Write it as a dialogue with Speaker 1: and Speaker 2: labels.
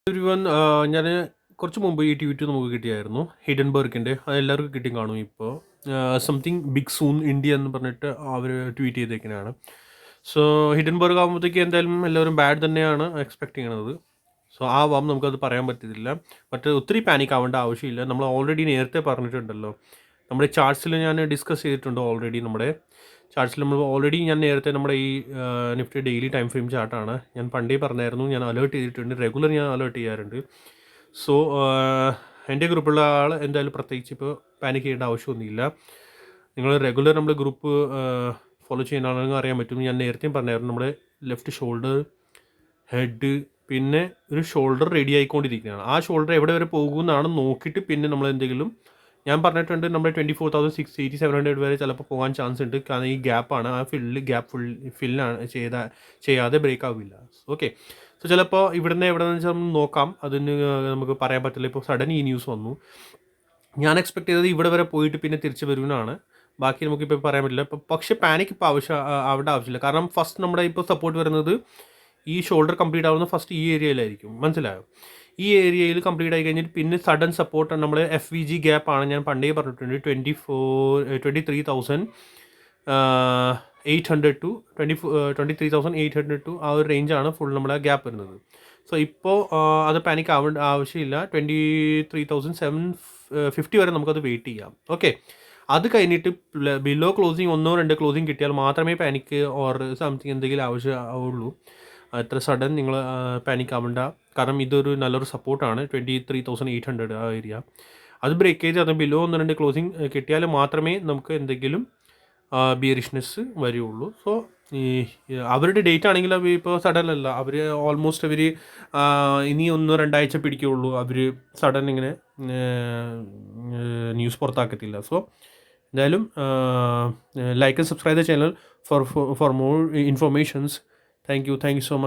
Speaker 1: Everyone, ഞാൻ കുറച്ച് മുമ്പ് ഈ ട്വീറ്റ് നമുക്ക് കിട്ടിയായിരുന്നു ഹിഡൻബർഗിൻ്റെ. അത് എല്ലാവർക്കും കിട്ടി കാണും. ഇപ്പോൾ സംതിങ് ബിഗ് സൂൺ ഇന്ത്യ എന്ന് പറഞ്ഞിട്ട് അവർ ട്വീറ്റ് ചെയ്തേക്കുന്നതാണ്. സോ ഹിഡൻബർഗ് ആകുമ്പോഴത്തേക്ക് എന്തായാലും എല്ലാവരും ബാഡ് തന്നെയാണ് എക്സ്പെക്ട് ചെയ്യണത്. സോ ആവാം, നമുക്കത് പറയാൻ പറ്റത്തില്ല. ബട്ട് ഒത്തിരി പാനിക് ആവേണ്ട ആവശ്യമില്ല. നമ്മൾ ഓൾറെഡി നേരത്തെ പറഞ്ഞിട്ടുണ്ടല്ലോ, നമ്മുടെ ചാർട്ട്സിൽ ഞാൻ ഡിസ്കസ് ചെയ്തിട്ടുണ്ട് ഓൾറെഡി. നമ്മുടെ ചാർട്ട്സിൽ നമ്മൾ ഓൾറെഡി ഞാൻ നേരത്തെ നമ്മുടെ ഈ നിഫ്റ്റി ഡെയിലി ടൈം ഫ്രെയിം ചാർട്ടാണ് ഞാൻ പണ്ടേ പറഞ്ഞായിരുന്നു. ഞാൻ അലേർട്ട് ചെയ്തിട്ടുണ്ട്, റെഗുലർ ഞാൻ അലേർട്ട് ചെയ്യാറുണ്ട്. സോ എൻ്റെ ഗ്രൂപ്പുള്ള ആൾ എന്തായാലും പ്രത്യേകിച്ച് ഇപ്പോൾ പാനിക് ചെയ്യേണ്ട ആവശ്യമൊന്നുമില്ല. നിങ്ങൾ റെഗുലർ നമ്മുടെ ഗ്രൂപ്പ് ഫോളോ ചെയ്യുന്ന ആണെങ്കിൽ അറിയാൻ പറ്റും. ഞാൻ നേരത്തെയും പറഞ്ഞായിരുന്നു, നമ്മുടെ ലെഫ്റ്റ് ഷോൾഡർ, ഹെഡ്, പിന്നെ ഒരു ഷോൾഡർ റെഡി ആയിക്കൊണ്ടിരിക്കുകയാണ്. ആ ഷോൾഡർ എവിടെ വരെ പോകുമെന്നാണ് നോക്കിയിട്ട് പിന്നെ നമ്മൾ എന്തെങ്കിലും, ഞാൻ പറഞ്ഞിട്ടുണ്ട് നമ്മുടെ 24,687 വരെ ചിലപ്പോൾ പോകാൻ ചാൻസ് ഉണ്ട്. കാരണം ഈ ഗ്യാപ്പാണ്, ആ ഗ്യാപ്പ് ഫില്ലാണ് ചെയ്യാതെ ബ്രേക്ക് ആവില്ല. ഓക്കെ, സോ ചിലപ്പോൾ ഇവിടുന്ന് എവിടെ വെച്ചാൽ നോക്കാം, അതിന് നമുക്ക് പറയാൻ പറ്റില്ല. ഇപ്പോൾ സഡൻ ഈ ന്യൂസ് വന്നു. ഞാൻ എക്സ്പെക്ട് ചെയ്തത് ഇവിടെ വരെ പോയിട്ട് പിന്നെ തിരിച്ച് വരുമെന്നാണ്. ബാക്കി നമുക്കിപ്പോൾ പറയാൻ പറ്റില്ല. പക്ഷേ പാനിക് ഇപ്പോൾ ആവേണ്ട ആവശ്യമില്ല. കാരണം ഫസ്റ്റ് നമ്മുടെ ഇപ്പോൾ സപ്പോർട്ട് വരുന്നത് ഈ ഷോൾഡർ കംപ്ലീറ്റ് ആവുന്ന ഫസ്റ്റ് ഈ ഏരിയയിലായിരിക്കും. മനസ്സിലായോ? ഈ ഏരിയയിൽ കംപ്ലീറ്റ് ആയി കഴിഞ്ഞിട്ട് പിന്നെ സഡൻ സപ്പോർട്ട് നമ്മൾ FVG ഗ്യാപ്പാണ്. ഞാൻ പണ്ടേ പറഞ്ഞിട്ടുണ്ട് 23,800 ടു 23,800 ടു ആ ഒരു റേഞ്ചാണ് ഫുൾ നമ്മുടെ ഗ്യാപ്പ് വരുന്നത്. സോ ഇപ്പോൾ അത് പാനിക് ആവേണ്ട ആവശ്യമില്ല. 23,750 വരെ നമുക്കത് വെയിറ്റ് ചെയ്യാം. ഓക്കെ, അത് കഴിഞ്ഞിട്ട് ബിലോ ക്ലോസിങ് 1-2 ക്ലോസിങ് കിട്ടിയാൽ മാത്രമേ പാനിക്ക് ഓർ സംതിങ് എന്തെങ്കിലും ആവശ്യമുള്ളൂ. അത്ര സഡൻ നിങ്ങൾ പാനിക് ആവേണ്ട. കാരണം ഇതൊരു നല്ലൊരു സപ്പോർട്ടാണ് 23,800 ആ ഏരിയ. അത് ബ്രേക്ക് ചെയ്ത് അത് ബിലോ 1-2 ക്ലോസിങ് കിട്ടിയാൽ മാത്രമേ നമുക്ക് എന്തെങ്കിലും ബിയറിഷ്നെസ് വരികയുള്ളൂ. സോ ഈ അവരുടെ ഡേറ്റ് ആണെങ്കിൽ അവർ ഇപ്പോൾ സഡൻ അല്ല, അവർ ഓൾമോസ്റ്റ് അവർ ഇനി 1-2 ആഴ്ച പിടിക്കുകയുള്ളൂ. അവർ സഡൻ ഇങ്ങനെ ന്യൂസ് പുറത്താക്കത്തില്ല. സോ എന്തായാലും like and subscribe the channel for more informations. Thank you so much.